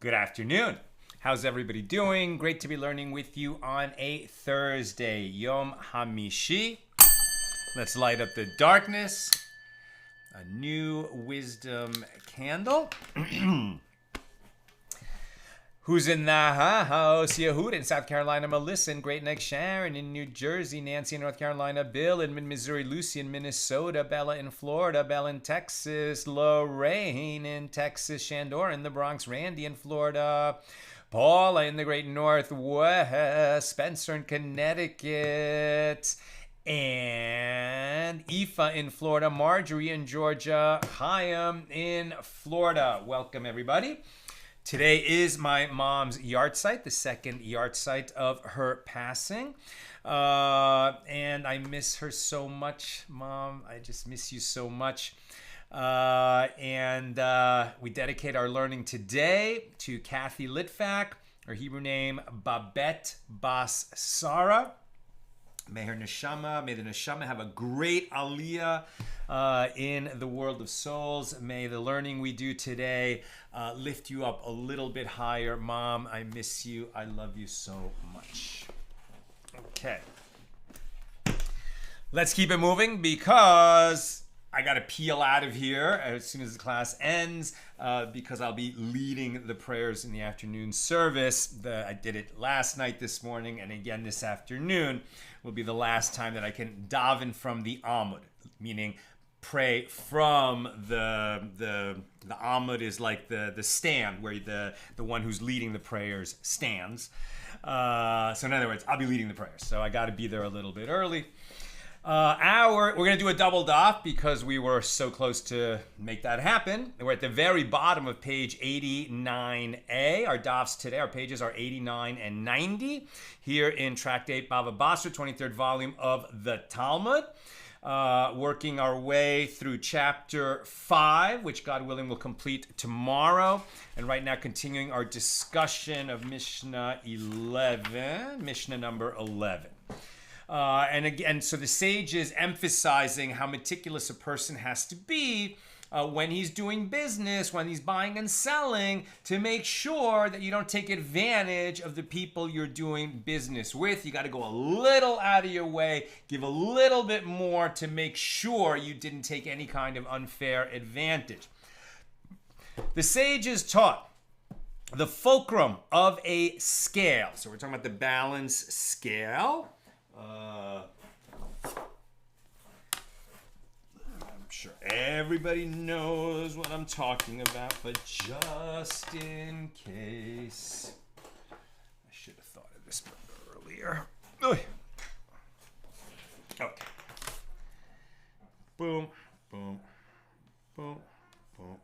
Good afternoon. How's everybody doing? Great to be learning with you on a Thursday, Yom Hamishi. Let's light up the darkness. A new wisdom candle. Who's in the house? Yehud in South Carolina, Melissa in Great Neck, Sharon in New Jersey, Nancy in North Carolina, Bill in Missouri, Lucy in Minnesota, Bella in Florida, Bella in Texas, Lorraine in Texas, Shandor in the Bronx, Randy in Florida, Paula in the Great Northwest, Spencer in Connecticut, and Aoife in Florida, Marjorie in Georgia, Chaim in Florida. Welcome, everybody. Today is my mom's yahrzeit, the second yahrzeit of her passing. And I miss her so much, Mom. I just miss you so much. And we dedicate our learning today to Kathy Litvak, her Hebrew name, Babette Bas Sarah. May the neshama have a great aliyah in the world of souls. May the learning we do today lift you up a little bit higher. Mom, I miss you. I love you so much. Okay. Let's keep it moving because I got to peel out of here as soon as the class ends because I'll be leading the prayers in the afternoon service. I did it last night, this morning, and again this afternoon will be the last time that I can daven from the Amud, meaning pray from the Amud is like the stand where the one who's leading the prayers stands. So in other words, I'll be leading the prayers. So I got to be there a little bit early. We're going to do a double daf because we were so close to make that happen. We're at the very bottom of page 89a. Our dafs today, our pages are 89 and 90 here in Tractate Bava Basra, 23rd volume of the Talmud. Working our way through chapter 5, which God willing will complete tomorrow. And right now continuing our discussion of Mishna number 11. And again, so the sage is emphasizing how meticulous a person has to be when he's doing business, when he's buying and selling, to make sure that you don't take advantage of the people you're doing business with. You got to go a little out of your way, give a little bit more to make sure you didn't take any kind of unfair advantage. The sages taught the fulcrum of a scale. So we're talking about the balance scale. I'm sure everybody knows what I'm talking about, but just in case, I should have thought of this earlier. Okay. Boom, boom, boom, boom,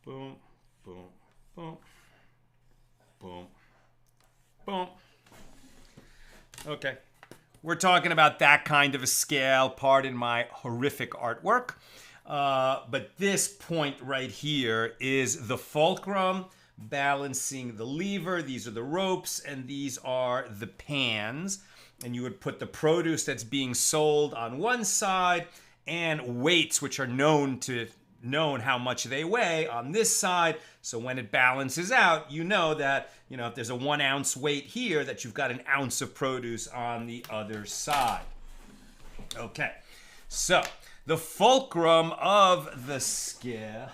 boom, boom, boom, boom, boom. Okay, we're talking about that kind of a scale. Pardon my horrific artwork. But this point right here is the fulcrum balancing the lever. These are the ropes, and these are the pans. And you would put the produce that's being sold on one side and weights, which are known how much they weigh, on this side. So when it balances out, you know that, if there's a 1 ounce weight here, that you've got an ounce of produce on the other side. Okay, so the fulcrum of the scale,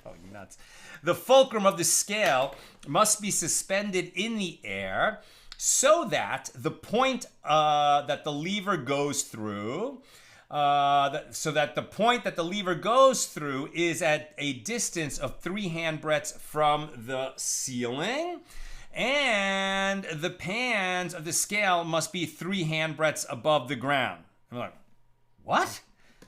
going nuts. The fulcrum of the scale must be suspended in the air so that the point that the lever goes through so that the point that the lever goes through is at a distance of 3 handbreadths from the ceiling, and the pans of the scale must be 3 handbreadths above the ground. I'm like, what?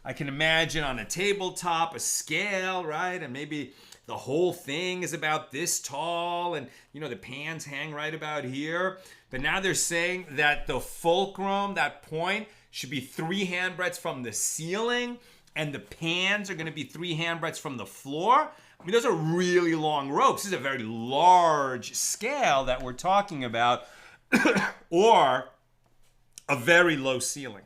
I can imagine on a tabletop, a scale, right? And maybe the whole thing is about this tall, and the pans hang right about here. But now they're saying that the fulcrum, that point, should be 3 handbreadths from the ceiling, and the pans are going to be 3 handbreadths from the floor. I mean, those are really long ropes. This is a very large scale that we're talking about, or a very low ceiling.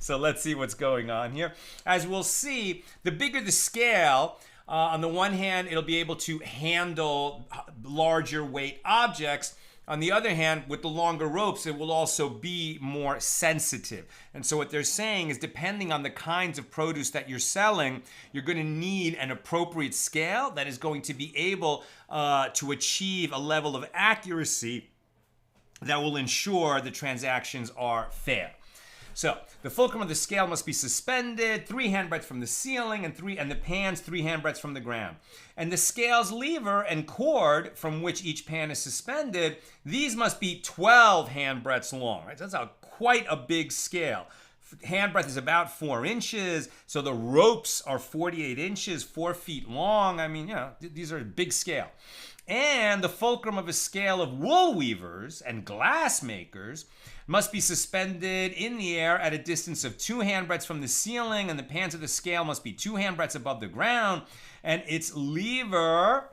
So let's see what's going on here. As we'll see, the bigger the scale, On the one hand, it'll be able to handle larger weight objects. On the other hand, with the longer ropes, it will also be more sensitive. And so what they're saying is, depending on the kinds of produce that you're selling, you're going to need an appropriate scale that is going to be able to achieve a level of accuracy that will ensure the transactions are fair. So the fulcrum of the scale must be suspended 3 handbreadths from the ceiling and the pans 3 handbreadths from the ground. And the scale's lever and cord from which each pan is suspended, these must be 12 handbreadths long. Right? So that's quite a big scale. Handbreadth is about 4 inches, so the ropes are 48 inches, 4 feet long. I mean, these are a big scale. And the fulcrum of a scale of wool weavers and glass makers must be suspended in the air at a distance of 2 handbreadths from the ceiling, and the pans of the scale must be 2 handbreadths above the ground, and its lever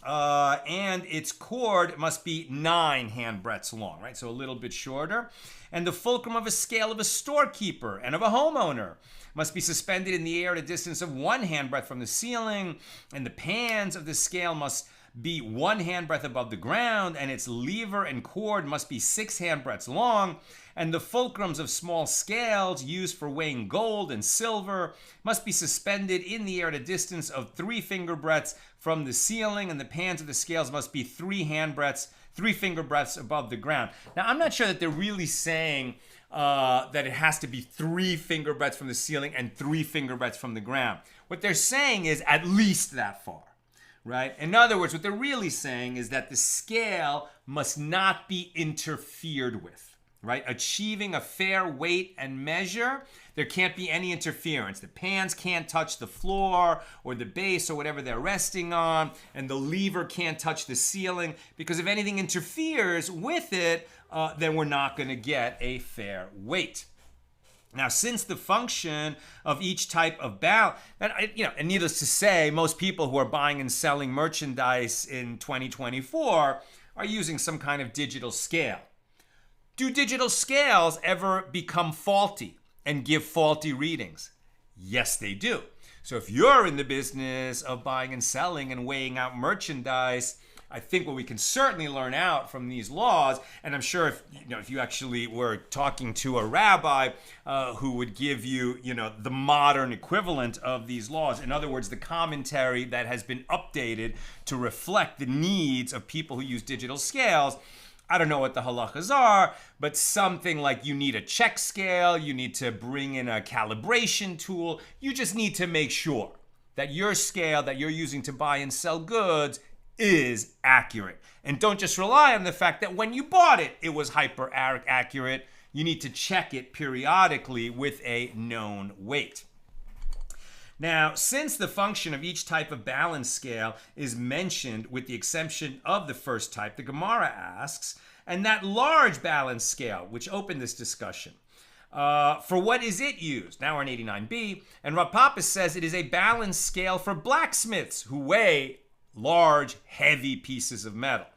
and its cord must be 9 handbreadths long, right? So a little bit shorter. And the fulcrum of a scale of a storekeeper and of a homeowner must be suspended in the air at a distance of 1 handbreadth from the ceiling, and the pans of the scale must be 1 handbreadth above the ground, and its lever and cord must be 6 handbreadths long, and the fulcrums of small scales used for weighing gold and silver must be suspended in the air at a distance of 3 finger breadths from the ceiling, and the pans of the scales must be 3 finger breadths above the ground. Now, I'm not sure that they're really saying that it has to be 3 finger breadths from the ceiling and 3 finger breadths from the ground. What they're saying is at least that far. Right? In other words, what they're really saying is that the scale must not be interfered with, right? Achieving a fair weight and measure, there can't be any interference. The pans can't touch the floor or the base or whatever they're resting on, and the lever can't touch the ceiling, because if anything interferes with it, then we're not going to get a fair weight. Now, since the function of each type of balance, and needless to say, most people who are buying and selling merchandise in 2024 are using some kind of digital scale. Do digital scales ever become faulty and give faulty readings? Yes, they do. So if you're in the business of buying and selling and weighing out merchandise, I think what we can certainly learn out from these laws, and I'm sure if you actually were talking to a rabbi who would give you, the modern equivalent of these laws, in other words, the commentary that has been updated to reflect the needs of people who use digital scales, I don't know what the halachas are, but something like you need a check scale, you need to bring in a calibration tool, you just need to make sure that your scale that you're using to buy and sell goods is accurate. And don't just rely on the fact that when you bought it, it was hyper accurate. You need to check it periodically with a known weight. Now, since the function of each type of balance scale is mentioned with the exception of the first type, the Gemara asks, and that large balance scale, which opened this discussion, for what is it used? Now we're in 89b, and Rav Papa says it is a balance scale for blacksmiths who weigh large, heavy pieces of metal.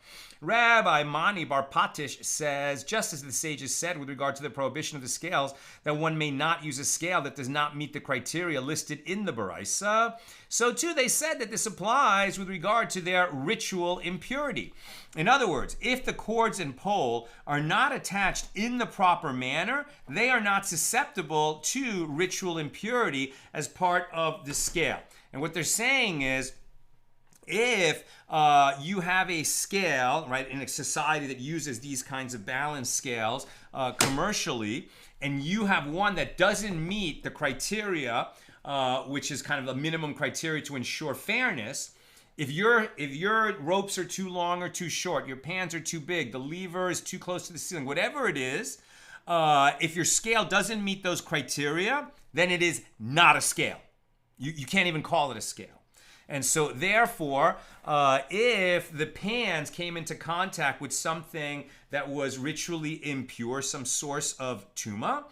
Rabbi Mani Bar Patish says, just as the sages said with regard to the prohibition of the scales, that one may not use a scale that does not meet the criteria listed in the Baraisa, so too they said that this applies with regard to their ritual impurity. In other words, if the cords and pole are not attached in the proper manner, they are not susceptible to ritual impurity as part of the scale. And what they're saying is, if you have a scale, right, in a society that uses these kinds of balance scales commercially, and you have one that doesn't meet the criteria, which is kind of a minimum criteria to ensure fairness, if your ropes are too long or too short, your pans are too big, the lever is too close to the ceiling, whatever it is, if your scale doesn't meet those criteria, then it is not a scale. You can't even call it a scale. And so therefore, if the pans came into contact with something that was ritually impure, some source of tuma,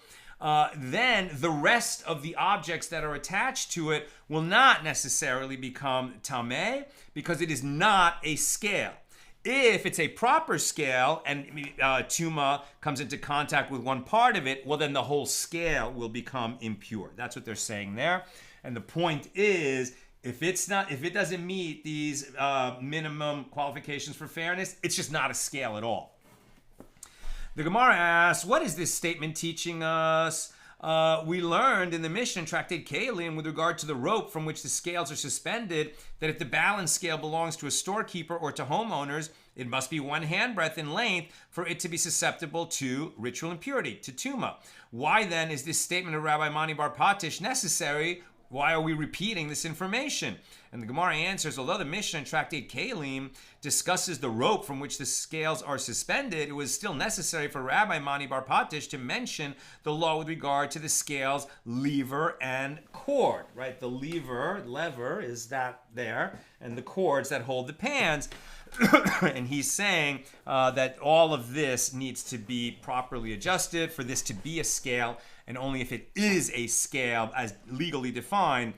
then the rest of the objects that are attached to it will not necessarily become tameh, because it is not a scale. If it's a proper scale and tuma comes into contact with one part of it, well, then the whole scale will become impure. That's what they're saying there. And the point is, If it doesn't meet these minimum qualifications for fairness, it's just not a scale at all. The Gemara asks, what is this statement teaching us? We learned in the Mishna tractate Kalim with regard to the rope from which the scales are suspended that if the balance scale belongs to a storekeeper or to homeowners, it must be 1 handbreadth in length for it to be susceptible to ritual impurity, to tuma. Why then is this statement of Rabbi Mani Bar Patish necessary? Why are we repeating this information? And the Gemara answers, although the Mishna in Tractate Kalim discusses the rope from which the scales are suspended, it was still necessary for Rabbi Mani Bar Patish to mention the law with regard to the scales, lever, and cord, right? The lever is that there, and the cords that hold the pans. And he's saying that all of this needs to be properly adjusted for this to be a scale, and only if it is a scale as legally defined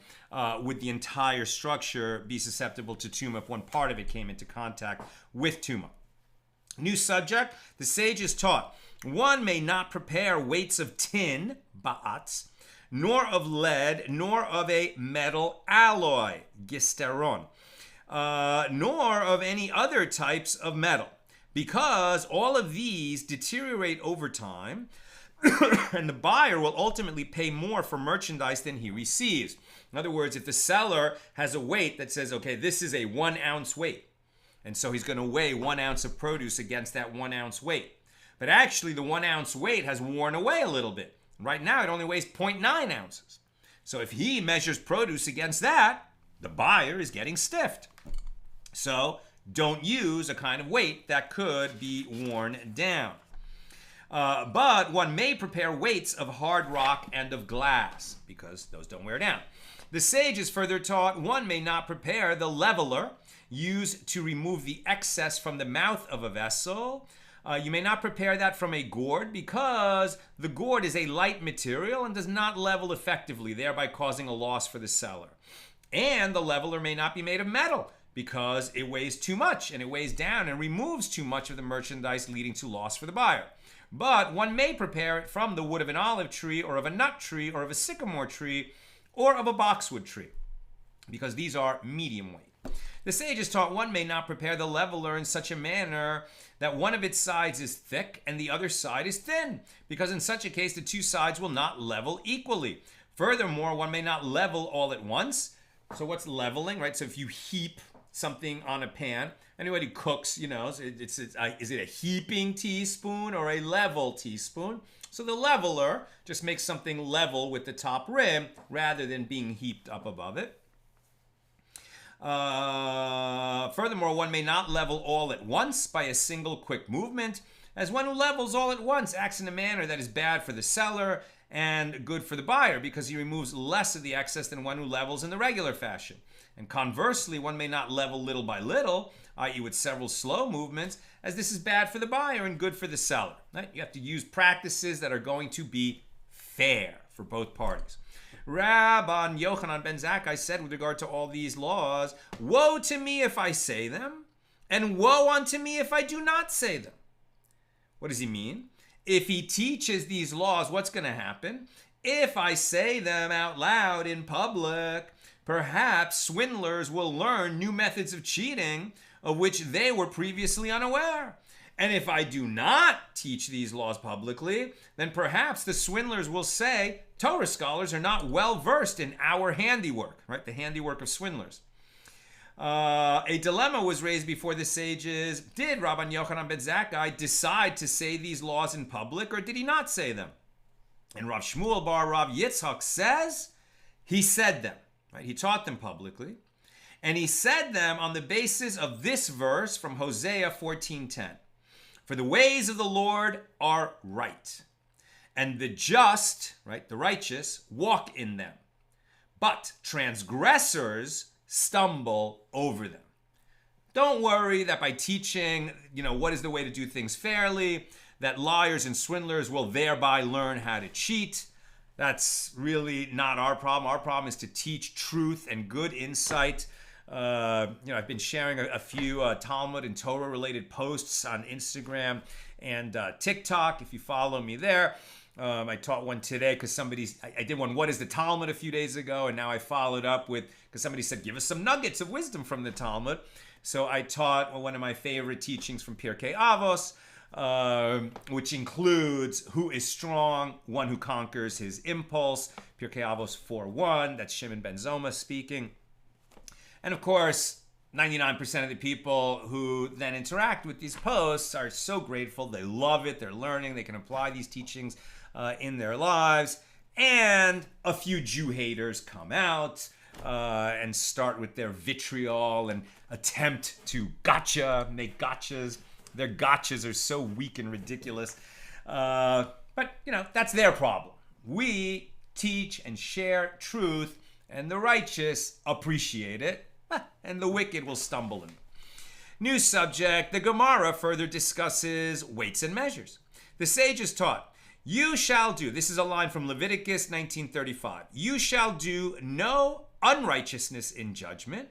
would the entire structure be susceptible to tuma if one part of it came into contact with tuma. New subject, the sages taught, one may not prepare weights of tin, ba'atz, nor of lead, nor of a metal alloy, gisteron, nor of any other types of metal, because all of these deteriorate over time, and the buyer will ultimately pay more for merchandise than he receives. In other words, if the seller has a weight that says, okay, this is a 1 ounce weight, and so he's going to weigh 1 ounce of produce against that 1 ounce weight, but actually the 1 ounce weight has worn away a little bit. Right now it only weighs 0.9 ounces. So if he measures produce against that, the buyer is getting stiffed. So don't use a kind of weight that could be worn down. But one may prepare weights of hard rock and of glass, because those don't wear down. The sages further taught one may not prepare the leveler used to remove the excess from the mouth of a vessel. You may not prepare that from a gourd, because the gourd is a light material and does not level effectively, thereby causing a loss for the seller. And the leveler may not be made of metal, because it weighs too much and it weighs down and removes too much of the merchandise, leading to loss for the buyer. But one may prepare it from the wood of an olive tree or of a nut tree or of a sycamore tree or of a boxwood tree, because these are medium weight. The sages taught one may not prepare the leveler in such a manner that one of its sides is thick and the other side is thin, because in such a case the two sides will not level equally. Furthermore, one may not level all at once. So what's leveling, right? So if you heap something on a pan, anybody who cooks, you know, is it a heaping teaspoon or a level teaspoon? So the leveler just makes something level with the top rim rather than being heaped up above it. Furthermore, one may not level all at once by a single quick movement, as one who levels all at once acts in a manner that is bad for the seller and good for the buyer, because he removes less of the excess than one who levels in the regular fashion. And conversely, one may not level little by little, i.e. with several slow movements, as this is bad for the buyer and good for the seller. Right? You have to use practices that are going to be fair for both parties. Rabban Yochanan ben Zakkai said with regard to all these laws, woe to me if I say them, and woe unto me if I do not say them. What does he mean? If he teaches these laws, what's going to happen? If I say them out loud in public, perhaps swindlers will learn new methods of cheating of which they were previously unaware. And if I do not teach these laws publicly, then perhaps the swindlers will say Torah scholars are not well versed in our handiwork, right? The handiwork of swindlers. A dilemma was raised before the sages. Did Rabban Yochanan ben Zakkai decide to say these laws in public, or did he not say them? And Rav Shmuel bar Rav Yitzchak says he said them. Right? He taught them publicly, and he said them on the basis of this verse from Hosea 14:10. For the ways of the Lord are right, and the just, right, the righteous, walk in them. But transgressors stumble over them. Don't worry that by teaching, what is the way to do things fairly, that liars and swindlers will thereby learn how to cheat. That's really not our problem. Our problem is to teach truth and good insight. I've been sharing a few Talmud and Torah related posts on Instagram and TikTok, if you follow me there. I taught one today because I did one, what is the Talmud, a few days ago, and now I followed up with, because somebody said, give us some nuggets of wisdom from the Talmud. So I taught one of my favorite teachings from Pirkei Avos, which includes who is strong, one who conquers his impulse. Pirkei Avos 4:1, that's Shimon ben Zoma speaking. And of course, 99% of the people who then interact with these posts are so grateful. They love it. They're learning. They can apply these teachings in their lives. And a few Jew haters come out and start with their vitriol and attempt to make gotchas. Their gotchas are so weak and ridiculous. But, that's their problem. We teach and share truth, and the righteous appreciate it, and the wicked will stumble in it. New subject, the Gemara further discusses weights and measures. The sages taught, you shall do, this is a line from Leviticus 19:35, you shall do no unrighteousness in judgment,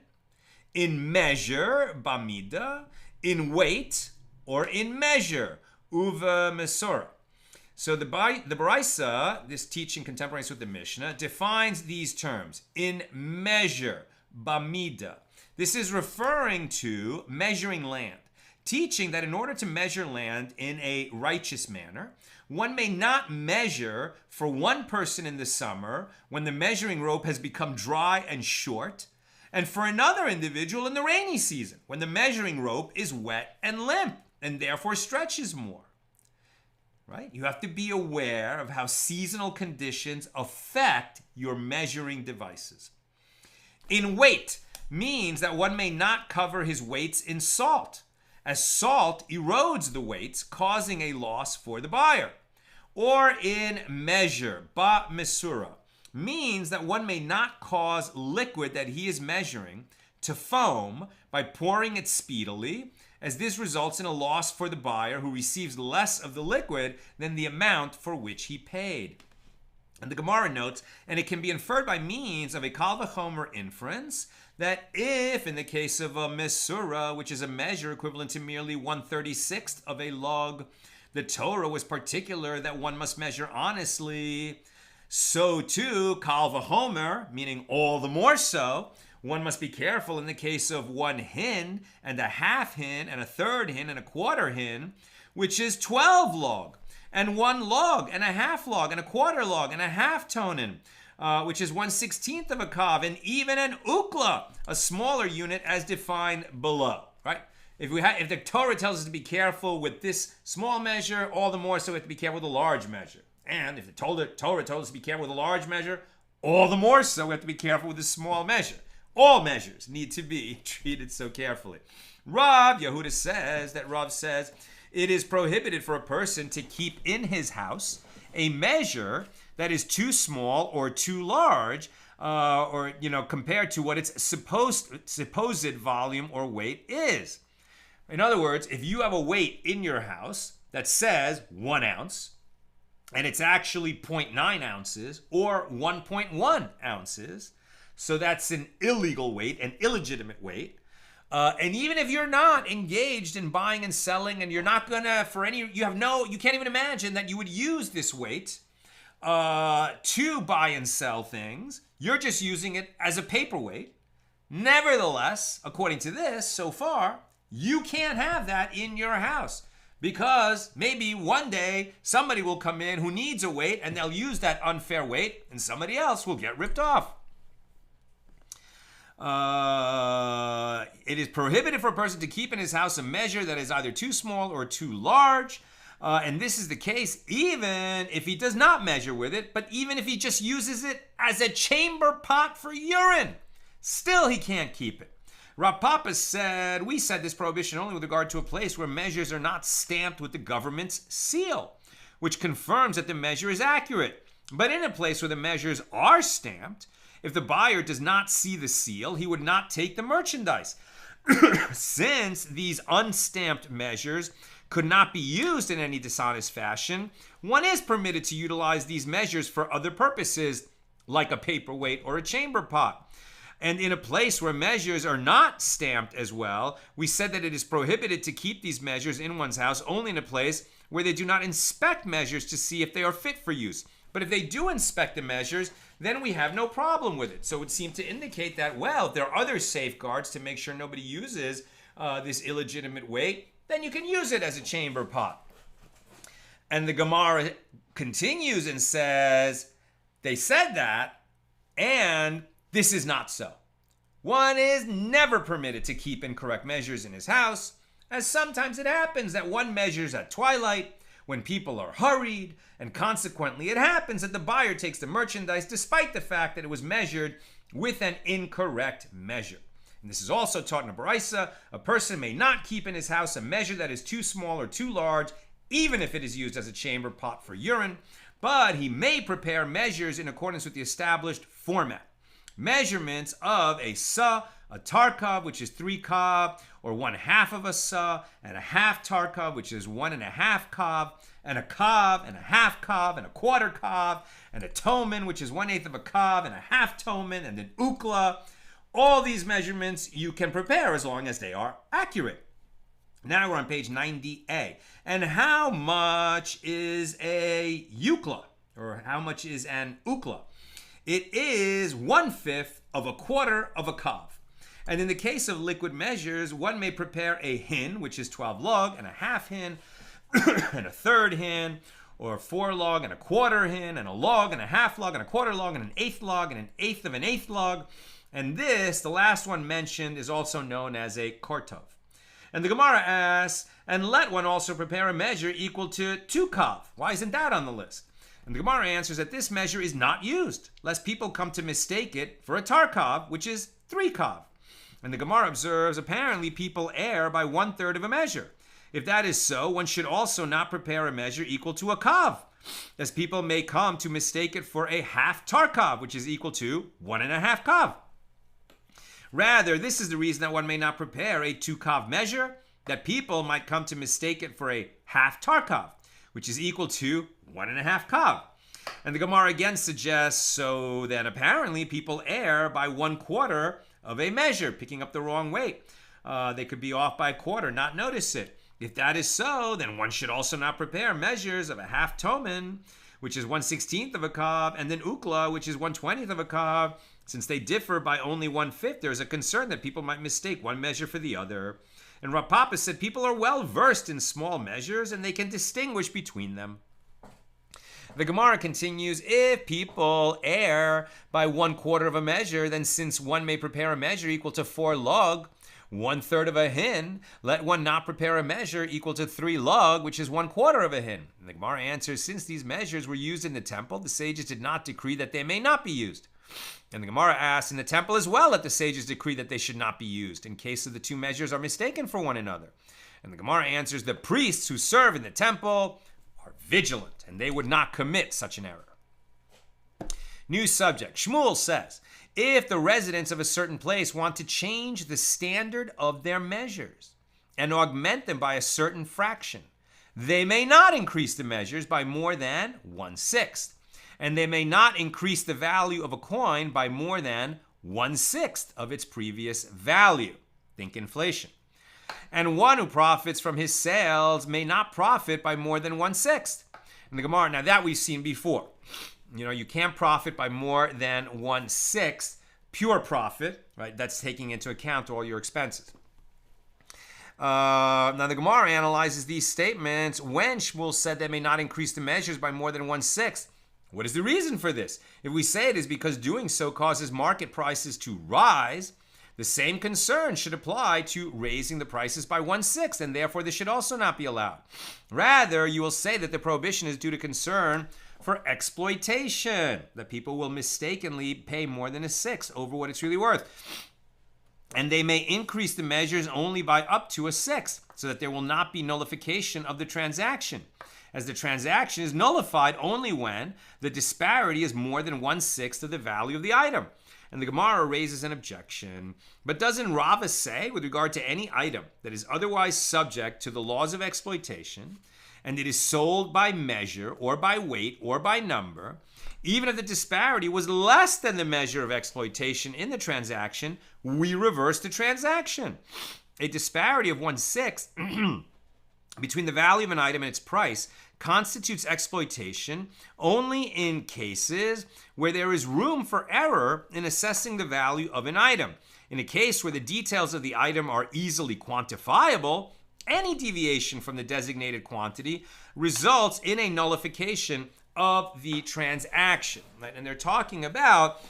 in measure, bamida, in weight, or in measure, uva mesora. So the Baraisa, this teaching contemporaneous with the Mishna, defines these terms, in measure, bamida. This is referring to measuring land, teaching that in order to measure land in a righteous manner, one may not measure for one person in the summer when the measuring rope has become dry and short, and for another individual in the rainy season when the measuring rope is wet and limp and therefore stretches more. Right? You have to be aware of how seasonal conditions affect your measuring devices. In weight means that one may not cover his weights in salt, as salt erodes the weights, causing a loss for the buyer. Or in measure, ba mesura, means that one may not cause liquid that he is measuring to foam by pouring it speedily, as this results in a loss for the buyer who receives less of the liquid than the amount for which he paid. And the Gemara notes, and it can be inferred by means of a kal v'chomer inference, that if, in the case of a mesura, which is a measure equivalent to merely 1/36th of a log, the Torah was particular that one must measure honestly, so too, kal v'chomer, meaning all the more so, one must be careful in the case of 1 hin and a half hin and a third hin and a quarter hin, which is 12 log, and 1 log and a half log and a quarter log and a half tonin, which is 1/16th of a kav, and even an ukla, a smaller unit as defined below. Right? If the Torah tells us to be careful with this small measure, all the more so we have to be careful with the large measure. And if the Torah told us to be careful with the large measure, all the more so we have to be careful with the small measure. All measures need to be treated so carefully. Rav Yehuda says it is prohibited for a person to keep in his house a measure that is too small or too large, compared to what its supposed volume or weight is. In other words, if you have a weight in your house that says 1 ounce, and it's actually 0.9 ounces or 1.1 ounces, so that's an illegal weight, an illegitimate weight. And even if you're not engaged in buying and selling, and you're not gonna, you can't even imagine that you would use this weight to buy and sell things. You're just using it as a paperweight. Nevertheless, according to this, so far, you can't have that in your house, because maybe one day somebody will come in who needs a weight and they'll use that unfair weight, and somebody else will get ripped off. It is prohibited for a person to keep in his house a measure that is either too small or too large. And this is the case even if he does not measure with it, but even if he just uses it as a chamber pot for urine, still he can't keep it. Rav Papa said, we said this prohibition only with regard to a place where measures are not stamped with the government's seal, which confirms that the measure is accurate. But in a place where the measures are stamped, if the buyer does not see the seal, he would not take the merchandise. Since these unstamped measures could not be used in any dishonest fashion, one is permitted to utilize these measures for other purposes, like a paperweight or a chamber pot. And in a place where measures are not stamped as well, we said that it is prohibited to keep these measures in one's house only in a place where they do not inspect measures to see if they are fit for use. But if they do inspect the measures, then we have no problem with it. So it would seem to indicate that, well, if there are other safeguards to make sure nobody uses this illegitimate weight, then you can use it as a chamber pot. And the Gemara continues and says, they said that, and this is not so. One is never permitted to keep incorrect measures in his house, as sometimes it happens that one measures at twilight when people are hurried, and consequently it happens that the buyer takes the merchandise despite the fact that it was measured with an incorrect measure. And this is also taught in a Baraisa. A person may not keep in his house a measure that is too small or too large, even if it is used as a chamber pot for urine, but he may prepare measures in accordance with the established format. Measurements of a sa, a tarkav, which is 3 kav, or 1/2 of a sa, and a half tarkav, which is 1.5 kav, and a kav, and a half kav, and a quarter kav, and a tomen, which is 1/8 of a kav, and a half tomen, and an ukla. All these measurements you can prepare as long as they are accurate. Now we're on page 90a. And how much is a ukla? Or how much is an ukla? It is 1/5 of a quarter of a kav. And in the case of liquid measures, one may prepare a hin, which is 12 log, and a half hin, and a third hin, or 4 log, and a quarter hin, and a log, and a half log, and a quarter log, and an eighth log, and an eighth of an eighth log. And this, the last one mentioned, is also known as a kortov. And the Gemara asks, and let one also prepare a measure equal to 2 kav. Why isn't that on the list? And the Gemara answers that this measure is not used, lest people come to mistake it for a tarkav, which is 3 kav. And the Gemara observes, apparently people err by 1/3 of a measure. If that is so, one should also not prepare a measure equal to a kav, as people may come to mistake it for a half tarkav, which is equal to 1.5 kav. Rather, this is the reason that one may not prepare a 2 kav measure, that people might come to mistake it for a half tarkav, which is equal to 1.5 kav. And the Gemara again suggests, so then apparently people err by 1/4 of a measure, picking up the wrong weight. They could be off by a quarter, not notice it. If that is so, then one should also not prepare measures of a half tomen, which is 1/16 of a kav, and then ukla, which is 1/20 of a kav. Since they differ by only 1/5, there is a concern that people might mistake one measure for the other. And Rav Papa said people are well versed in small measures and they can distinguish between them. The Gemara continues, if people err by 1/4 of a measure, then since one may prepare a measure equal to 4 log, 1/3 of a hin, let one not prepare a measure equal to 3 log, which is 1/4 of a hin. And the Gemara answers, since these measures were used in the temple, the sages did not decree that they may not be used. And the Gemara asks, in the temple as well, that the sages decree that they should not be used in case of the 2 measures are mistaken for one another. And the Gemara answers, the priests who serve in the temple are vigilant, and they would not commit such an error. New subject. Shmuel says, if the residents of a certain place want to change the standard of their measures and augment them by a certain fraction, they may not increase the measures by more than 1/6. And they may not increase the value of a coin by more than 1/6 of its previous value. Think inflation. And one who profits from his sales may not profit by more than 1/6. And the Gemara, now that we've seen before. You can't profit by more than 1/6 pure profit, right? That's taking into account all your expenses. Now the Gemara analyzes these statements. When Shmuel said they may not increase the measures by more than 1/6, what is the reason for this? If we say it is because doing so causes market prices to rise, the same concern should apply to raising the prices by 1/6, and therefore this should also not be allowed. Rather, you will say that the prohibition is due to concern for exploitation, that people will mistakenly pay more than 1/6 over what it's really worth. And they may increase the measures only by up to 1/6, so that there will not be nullification of the transaction, as the transaction is nullified only when the disparity is more than 1/6 of the value of the item. And the Gemara raises an objection. But doesn't Rava say, with regard to any item that is otherwise subject to the laws of exploitation, and it is sold by measure, or by weight, or by number, even if the disparity was less than the measure of exploitation in the transaction, we reverse the transaction? A disparity of 1/6 between the value of an item and its price constitutes exploitation only in cases where there is room for error in assessing the value of an item. In a case where the details of the item are easily quantifiable, any deviation from the designated quantity results in a nullification of the transaction. Right? And they're talking about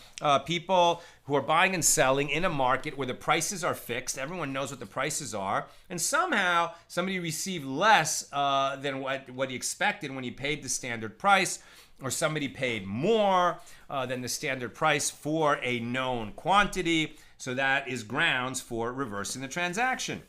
people who are buying and selling in a market where the prices are fixed. Everyone knows what the prices are. And somehow somebody received less than what he expected when he paid the standard price, or somebody paid more than the standard price for a known quantity. So that is grounds for reversing the transaction.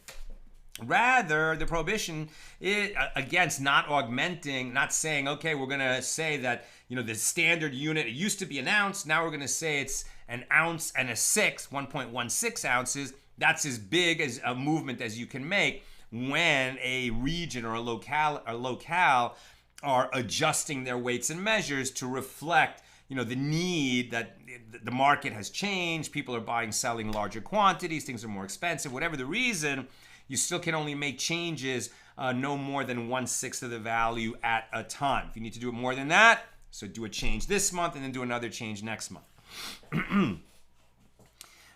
Rather, the prohibition is against not augmenting, not saying, okay, we're going to say that, the standard unit, it used to be an ounce, now we're going to say it's an ounce and a sixth, 1.16 ounces. That's as big as a movement as you can make when a region or a locale are adjusting their weights and measures to reflect, the need that the market has changed. People are buying, selling larger quantities, things are more expensive, whatever the reason. You still can only make changes no more than 1/6 of the value at a time. If you need to do it more than that, so do a change this month and then do another change next month.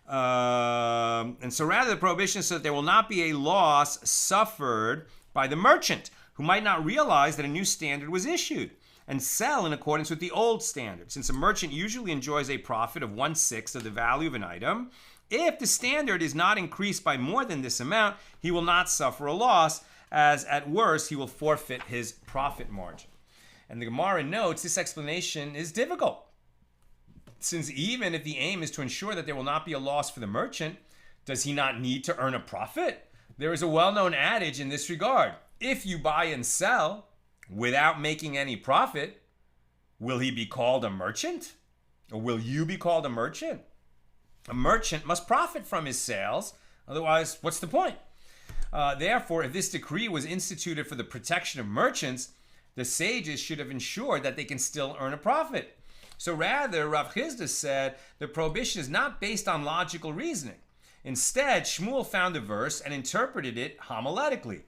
And so rather, the prohibition is so that there will not be a loss suffered by the merchant, who might not realize that a new standard was issued, and sell in accordance with the old standard. Since a merchant usually enjoys a profit of 1/6 of the value of an item, if the standard is not increased by more than this amount, he will not suffer a loss, as at worst he will forfeit his profit margin. And the Gemara notes this explanation is difficult, since even if the aim is to ensure that there will not be a loss for the merchant, does he not need to earn a profit? There is a well-known adage in this regard. If you buy and sell without making any profit, will he be called a merchant? Or will you be called a merchant? A merchant must profit from his sales, otherwise, what's the point? Therefore, if this decree was instituted for the protection of merchants, the sages should have ensured that they can still earn a profit. So rather, Rav Chisda said the prohibition is not based on logical reasoning. Instead, Shmuel found a verse and interpreted it homiletically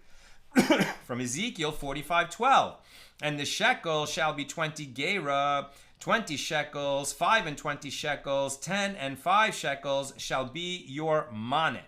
from Ezekiel 45:12. And the shekel shall be 20 gera, 20 shekels, 5 and 20 shekels, 10 and 5 shekels shall be your maneh.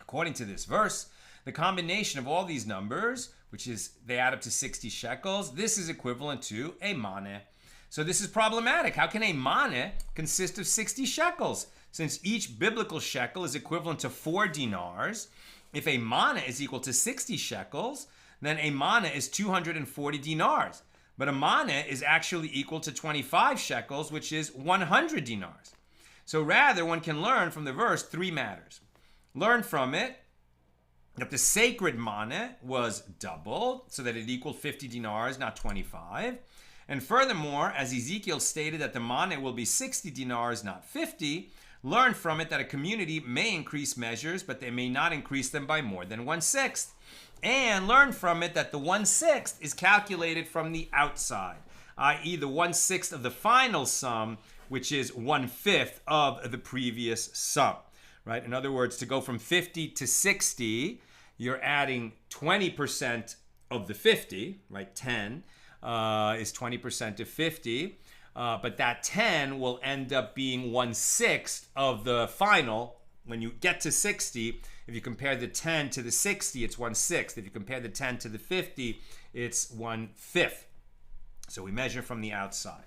According to this verse, the combination of all these numbers, which is they add up to 60 shekels, this is equivalent to a maneh. So this is problematic. How can a maneh consist of 60 shekels? Since each biblical shekel is equivalent to 4 dinars, if a maneh is equal to 60 shekels, then a maneh is 240 dinars. But a maneh is actually equal to 25 shekels, which is 100 dinars. So rather, one can learn from the verse 3 matters. Learn from it that the sacred maneh was doubled, so that it equaled 50 dinars, not 25. And furthermore, as Ezekiel stated that the maneh will be 60 dinars, not 50, learn from it that a community may increase measures, but they may not increase them by more than 1/6. And learn from it that the 1/6 is calculated from the outside, i.e. the 1/6 of the final sum, which is 1/5 of the previous sum, right? In other words, to go from 50 to 60, you're adding 20% of the 50, right? 10 is 20% of 50, but that 10 will end up being 1/6 of the final. When you get to 60, if you compare the 10 to the 60, it's 1/6. If you compare the 10 to the 50, it's 1/5. So we measure from the outside.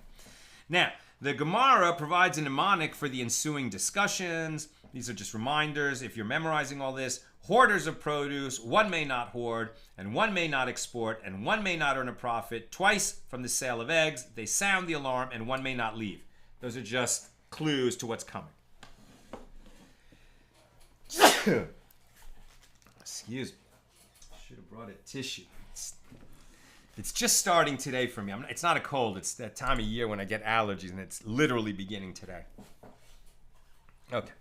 Now, the Gemara provides a mnemonic for the ensuing discussions. These are just reminders. If you're memorizing all this, hoarders of produce, one may not hoard, and one may not export, and one may not earn a profit. Twice from the sale of eggs, they sound the alarm, and one may not leave. Those are just clues to what's coming. Excuse me. Should have brought a tissue. It's just starting today for me. It's not a cold. It's that time of year when I get allergies, and it's literally beginning today. Okay.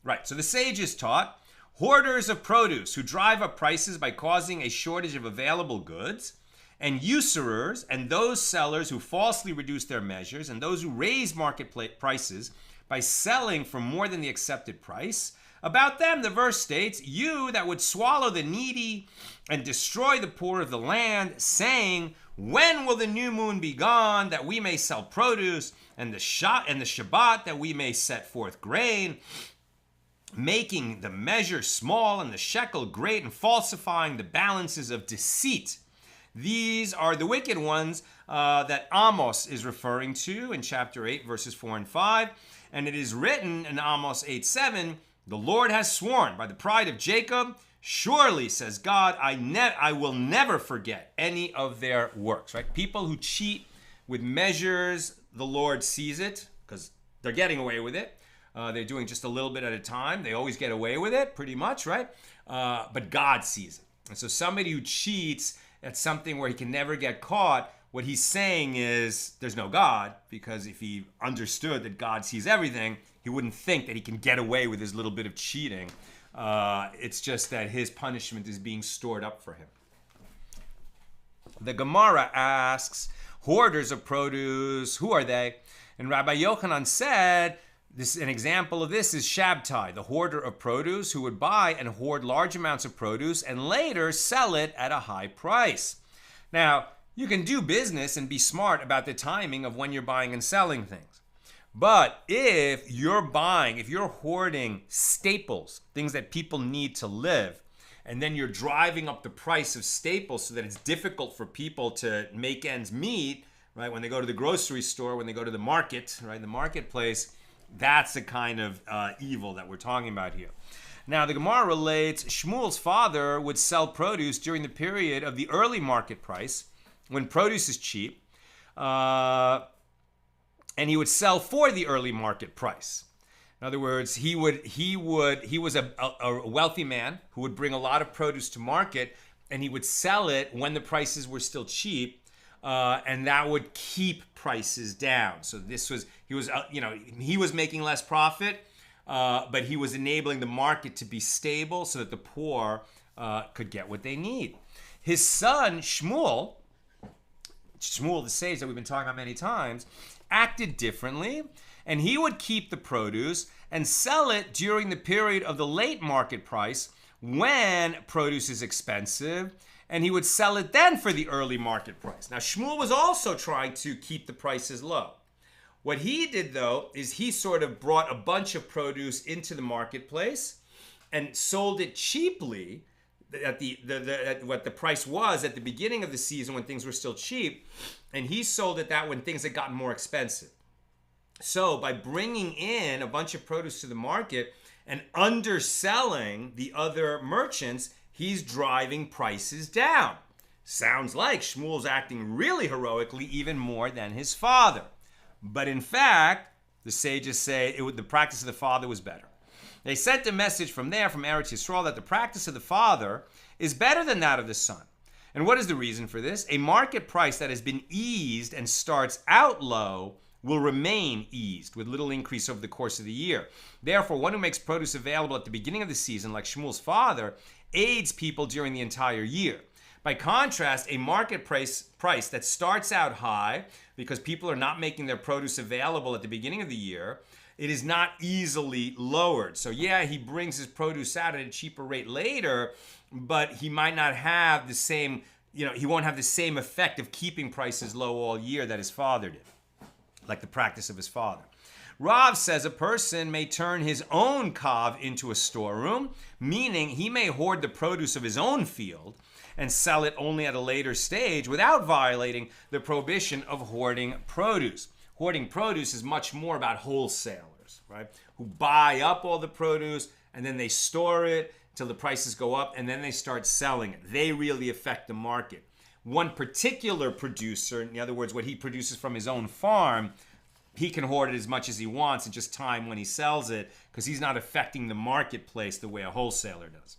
Right. So the sages taught hoarders of produce who drive up prices by causing a shortage of available goods, and usurers and those sellers who falsely reduce their measures, and those who raise market prices by selling for more than the accepted price, About them, the verse states, you that would swallow the needy and destroy the poor of the land, saying, when will the new moon be gone, that we may sell produce, and the Shabbat, that we may set forth grain, making the measure small and the shekel great, and falsifying the balances of deceit. These are the wicked ones that Amos is referring to in chapter 8, verses 4 and 5. And it is written in Amos 8:7, the Lord has sworn by the pride of Jacob, surely, says God, I will never forget any of their works. Right? People who cheat with measures, the Lord sees it because they're getting away with it. They're doing just a little bit at a time. They always get away with it, pretty much, right? But God sees it. And so somebody who cheats at something where he can never get caught, what he's saying is there's no God, because if he understood that God sees everything, he wouldn't think that he can get away with his little bit of cheating. It's just that his punishment is being stored up for him. The Gemara asks, hoarders of produce, who are they? And Rabbi Yochanan said, an example of this is Shabtai, the hoarder of produce, who would buy and hoard large amounts of produce and later sell it at a high price. Now, you can do business and be smart about the timing of when you're buying and selling things. But if you're hoarding staples, things that people need to live, and then you're driving up the price of staples so that it's difficult for people to make ends meet, right? When they go to the grocery store, when they go to the market, right, the marketplace, that's the kind of evil that we're talking about here. Now, the Gemara relates, Shmuel's father would sell produce during the period of the early market price, when produce is cheap, and he would sell for the early market price. In other words, he was a wealthy man who would bring a lot of produce to market, and he would sell it when the prices were still cheap, and that would keep prices down. So he was making less profit, but he was enabling the market to be stable so that the poor could get what they need. His son Shmuel, the sage that we've been talking about many times, acted differently, and he would keep the produce and sell it during the period of the late market price when produce is expensive, and he would sell it then for the early market price. Now, Shmuel was also trying to keep the prices low. What he did, though, is he sort of brought a bunch of produce into the marketplace and sold it cheaply at what the price was at the beginning of the season when things were still cheap, and he sold it that when things had gotten more expensive. So by bringing in a bunch of produce to the market and underselling the other merchants, he's driving prices down. Sounds like Shmuel's acting really heroically, even more than his father. But in fact, the sages say the practice of the father was better. They sent a message from Eretz Yisrael, that the practice of the father is better than that of the son. And what is the reason for this? A market price that has been eased and starts out low will remain eased with little increase over the course of the year. Therefore, one who makes produce available at the beginning of the season, like Shmuel's father, aids people during the entire year. By contrast, a market price that starts out high because people are not making their produce available at the beginning of the year, it is not easily lowered. So yeah, he brings his produce out at a cheaper rate later, but he might not have the same, he won't have the same effect of keeping prices low all year that his father did, like the practice of his father. Rav says a person may turn his own kav into a storeroom, meaning he may hoard the produce of his own field and sell it only at a later stage without violating the prohibition of hoarding produce. Hoarding produce is much more about wholesalers, right? Who buy up all the produce and then they store it till the prices go up and then they start selling it. They really affect the market. One particular producer, in other words, what he produces from his own farm, he can hoard it as much as he wants and just time when he sells it because he's not affecting the marketplace the way a wholesaler does.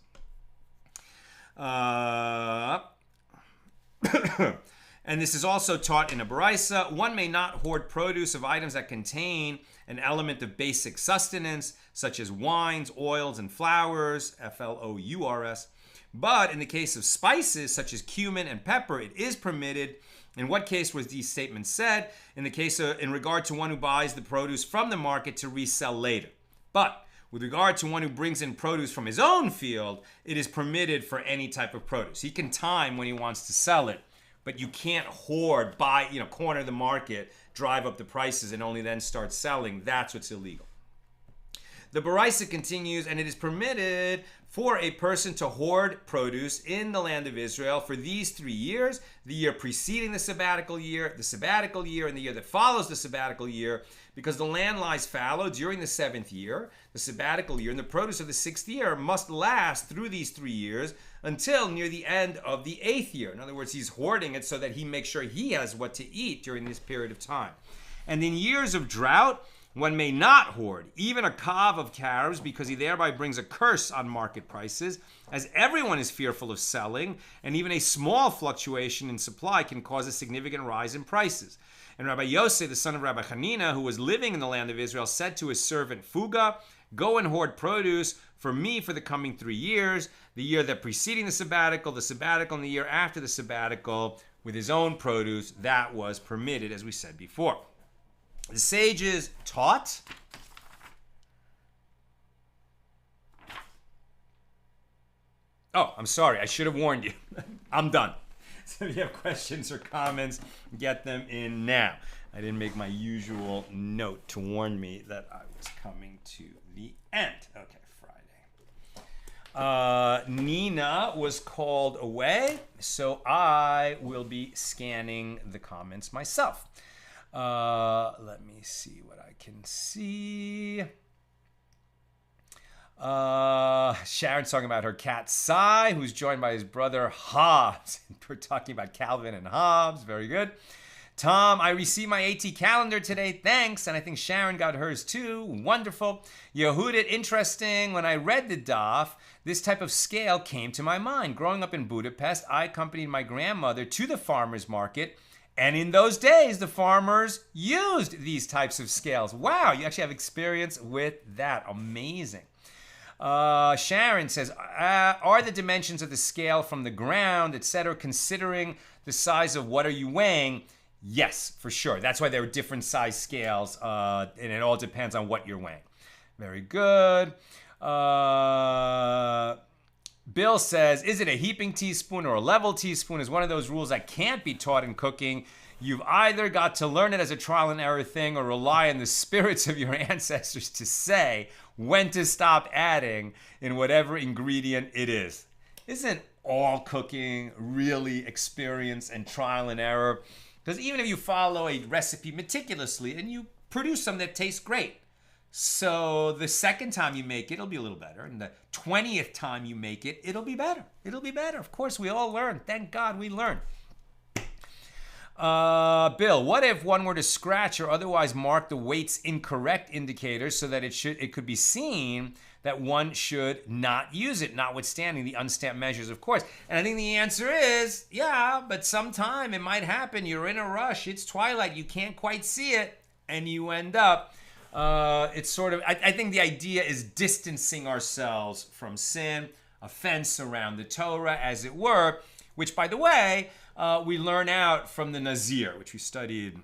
And this is also taught in a Baraisa. One may not hoard produce of items that contain an element of basic sustenance, such as wines, oils, and flours, Flours. But in the case of spices, such as cumin and pepper, it is permitted. In what case was these statements said? In regard to one who buys the produce from the market to resell later. But With regard to one who brings in produce from his own field, it is permitted for any type of produce. He can time when he wants to sell it, but you can't hoard, buy, corner the market, drive up the prices, and only then start selling. That's what's illegal. The Baraisa continues, and it is permitted for a person to hoard produce in the land of Israel for these 3 years: the year preceding the sabbatical year, and the year that follows the sabbatical year, because the land lies fallow during the 7th year, the sabbatical year, and the produce of the 6th year must last through these 3 years until near the end of the 8th year. In other words, he's hoarding it so that he makes sure he has what to eat during this period of time. And in years of drought, one may not hoard even a kav of calves, because he thereby brings a curse on market prices, as everyone is fearful of selling, and even a small fluctuation in supply can cause a significant rise in prices. And Rabbi Yosef, the son of Rabbi Hanina, who was living in the land of Israel, said to his servant Fuga, "Go and hoard produce for me for the coming 3 years, the year that preceding the sabbatical, and the year after the sabbatical, with his own produce." That was permitted, as we said before. The sages taught I'm sorry, I should have warned you. I'm done. So if you have questions or comments, get them in now. I didn't make my usual note to warn me that I was coming to the end. Okay, Friday. Nina was called away, so I will be scanning the comments myself. Let me see what I can see. Sharon's talking about her cat Sai, who's joined by his brother Hobbs. We're talking about Calvin and Hobbs. Very good. Tom, I received my AT calendar today. Thanks. And I think Sharon got hers too. Wonderful. Yehudit, interesting. When I read the daf, this type of scale came to my mind. Growing up in Budapest, I accompanied my grandmother to the farmer's market. And in those days, the farmers used these types of scales. Wow, you actually have experience with that. Amazing. Sharon says, are the dimensions of the scale from the ground, etc., considering the size of what are you weighing? Yes, for sure. That's why there are different size scales, and it all depends on what you're weighing. Very good. Bill says, is it a heaping teaspoon or a level teaspoon? Is one of those rules that can't be taught in cooking. You've either got to learn it as a trial and error thing or rely on the spirits of your ancestors to say when to stop adding in whatever ingredient it is. Isn't all cooking really experience and trial and error? Because even if you follow a recipe meticulously and you produce something that tastes great, so the second time you make it, it'll be a little better. And the 20th time you make it, it'll be better. It'll be better. Of course, we all learn. Thank God we learn. Bill, what if one were to scratch or otherwise mark the weight's incorrect indicators so that it could be seen that one should not use it, notwithstanding the unstamped measures, of course? And I think the answer is, yeah, but sometime it might happen. You're in a rush. It's twilight. You can't quite see it. And you end up, it's sort of, I think the idea is distancing ourselves from sin, a fence around the Torah, as it were, which, by the way, we learn out from the Nazir, which we studied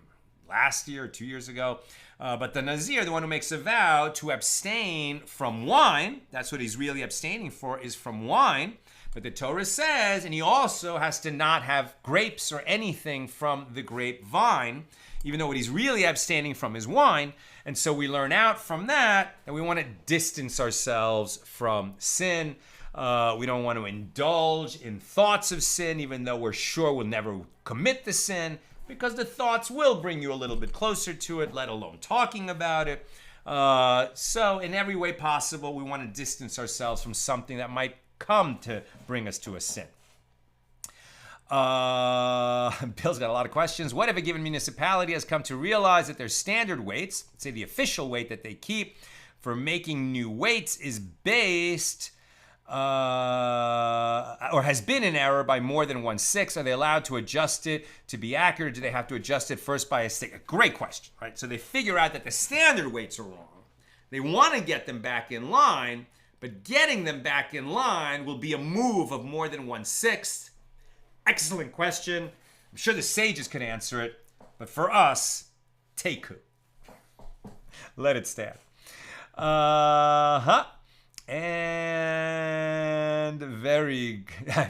last year or 2 years ago. But the Nazir, the one who makes a vow to abstain from wine, that's what he's really abstaining for, is from wine. But the Torah says, and he also has to not have grapes or anything from the grapevine, even though what he's really abstaining from is wine. And so we learn out from that we want to distance ourselves from sin. We don't want to indulge in thoughts of sin, even though we're sure we'll never commit the sin, because the thoughts will bring you a little bit closer to it, let alone talking about it. So in every way possible, we want to distance ourselves from something that might come to bring us to a sin. Bill's got a lot of questions. What if a given municipality has come to realize that their standard weights, say the official weight that they keep for making new weights, is based or has been in error by more than 1/6? Are they allowed to adjust it to be accurate? Or do they have to adjust it first by a stick? A great question, right? So they figure out that the standard weights are wrong. They want to get them back in line, but getting them back in line will be a move of more than 1/6. Excellent question. I'm sure the sages could answer it, but for us, teku. Let it stand. And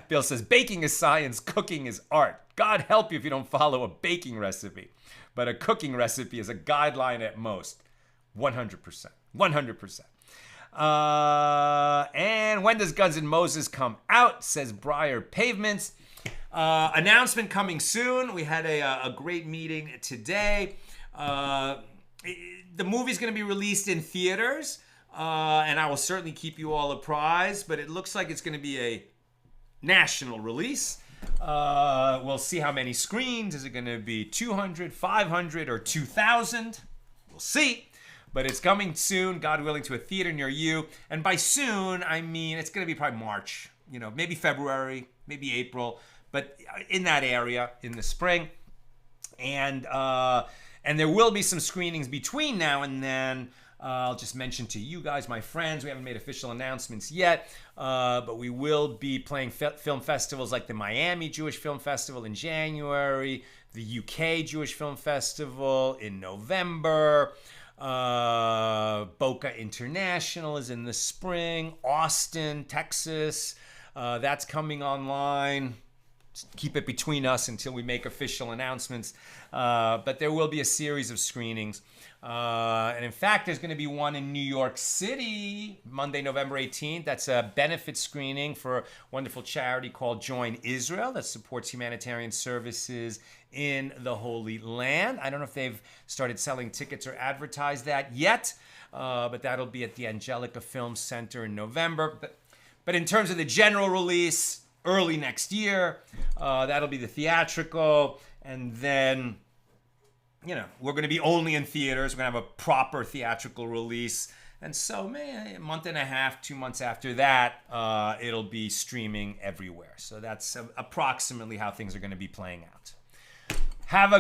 Bill says, baking is science, cooking is art. God help you if you don't follow a baking recipe. But a cooking recipe is a guideline at most. 100%. 100%. And when does Guns N' Moses come out? Says Briar Pavements. Announcement coming soon. We had a great meeting today. The movie's going to be released in theaters, and I will certainly keep you all apprised, but it looks like it's going to be a national release. We'll see how many screens. Is it going to be 200, 500, or 2,000? We'll see. But it's coming soon, God willing, to a theater near you. And by soon, I mean it's going to be probably March, maybe February, maybe April, but in that area in the spring. And there will be some screenings between now and then. I'll just mention to you guys, my friends, we haven't made official announcements yet, but we will be playing film festivals like the Miami Jewish Film Festival in January, the UK Jewish Film Festival in November, Boca International is in the spring, Austin, Texas, that's coming online. Keep it between us until we make official announcements. But there will be a series of screenings. And in fact, there's going to be one in New York City, Monday, November 18th. That's a benefit screening for a wonderful charity called Join Israel that supports humanitarian services in the Holy Land. I don't know if they've started selling tickets or advertised that yet, but that'll be at the Angelica Film Center in November. But in terms of the general release, early next year, that'll be the theatrical, and then we're going to be only in theaters. We're going to have a proper theatrical release, and so a month and a half, 2 months after that, it'll be streaming everywhere. So that's approximately how things are going to be playing out. Have a